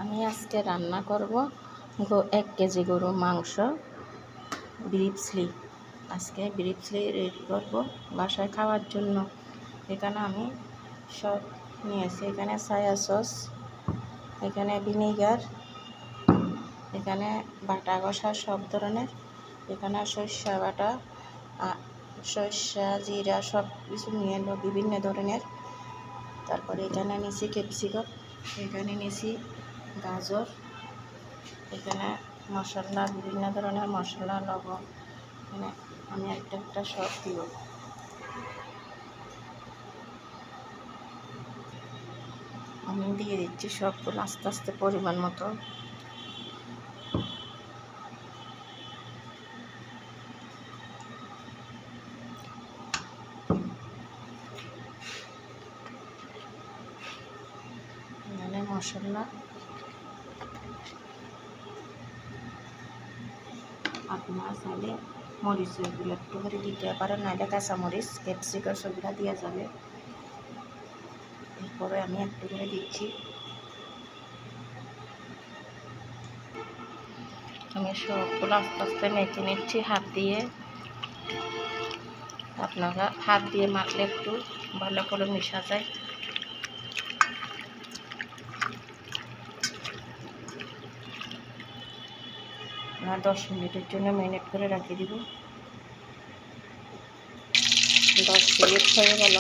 আমি আজকে রান্না করব 1 কেজি গরুর মাংস ব্রিপসলি। আজকে ব্রিপসলি রেডি করব বাসায় খাওয়ার জন্য। এখানে আমি সব নিয়েছি, এখানে সয়া সস, এখানে ভিনেগার, এখানে বাটা কষা সব ধরনের, এখানে সরষা বাটা, সরষা জিরা সব কিছু নিয়ে এলো বিভিন্ন ধরনের। তারপরে এখানে নিয়েছি ক্যাপসিকাম, এখানে নিয়েছি গাজর, এখানে মশলা বিভিন্ন ধরনের মশলা, লবণ, এখানে আমি একটা সব দিব। আমি দিয়ে দিচ্ছি সবগুলো আস্তে আস্তে পরিমাণ মতো। এখানে মশলা আপনারা চাইলে মরিচগুলো একটু করে দিতে পারেন, নাহলে কাঁচামরিচ ক্যাপসিকাম সবগুলো দেওয়া যাবে। এরপরে আমি একটু করে দিচ্ছি। আমি সবগুলো আস্তে আস্তে মেখে নিচ্ছি হাত দিয়ে। আপনারা হাত দিয়ে মাখলে একটু ভালো করে মিশা যায়। আর 10 মিনিটের জন্য ম্যারিনেট করে রাখি দিব। 10 মিনিট হয়ে গেল।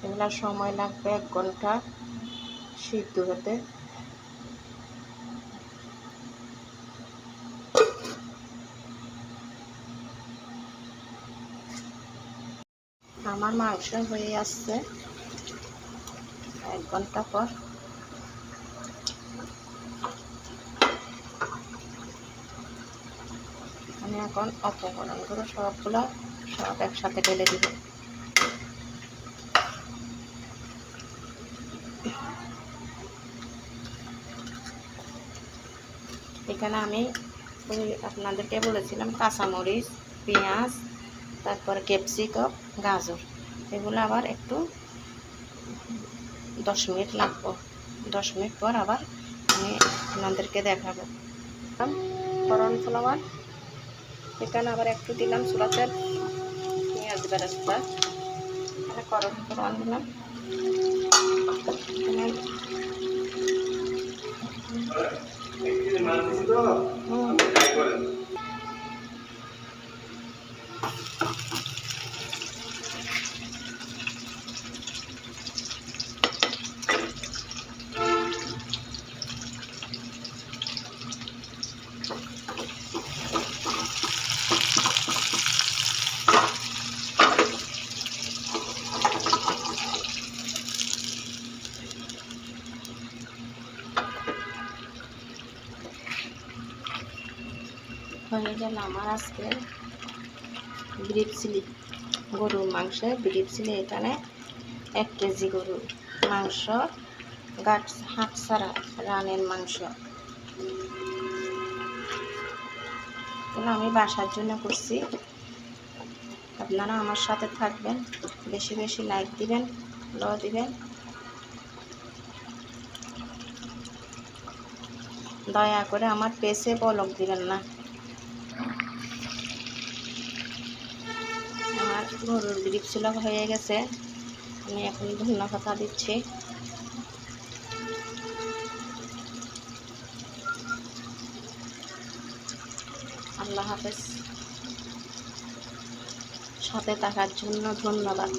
এগুলো সময় লাগবে 1 ঘন্টা সিদ্ধ হতে। আমার মাংস হয়ে আসছে 1 ঘন্টা পর। আমি এখন উপকরণগুলো সবগুলো একসাথে ঢেলে দিব। এখানে আমি আপনাদেরকে বলেছিলাম কাঁচামরিচ, পেঁয়াজ, তারপরে ক্যাপসিকাম, গাজর, এগুলো আবার একটু 10 মিনিট লাগবে। 10 মিনিট পর আবার আমি আপনাদেরকে দেখাবো। ফোড়ন ফ্লাওয়ার, এখানে আবার একটু দিলাম চুলাতে পেঁয়াজ বেরেস্তা, এখানে ফোড়ন ফ্লাওয়ার দিলাম, হয়ে গেল আমার আজকে ব্রিপসলি গরুর মাংস ব্রিপসলি। এখানে 1 কেজি গরুর মাংস, হাট ছাড়া রানের মাংস। আমি বাসার জন্য করছি। আপনারা আমার সাথে থাকবেন, বেশি বেশি লাইক দিবেন, ফলো দিবেন, দয়া করে আমার পেজে ব্লগ দিবেন না। আমার গরুর ব্রিপসলি হয়ে গেছে। আমি এখন ধন্যবাদ দিচ্ছি। আল্লাহ হাফেজ। সাথে থাকার জন্য ধন্যবাদ।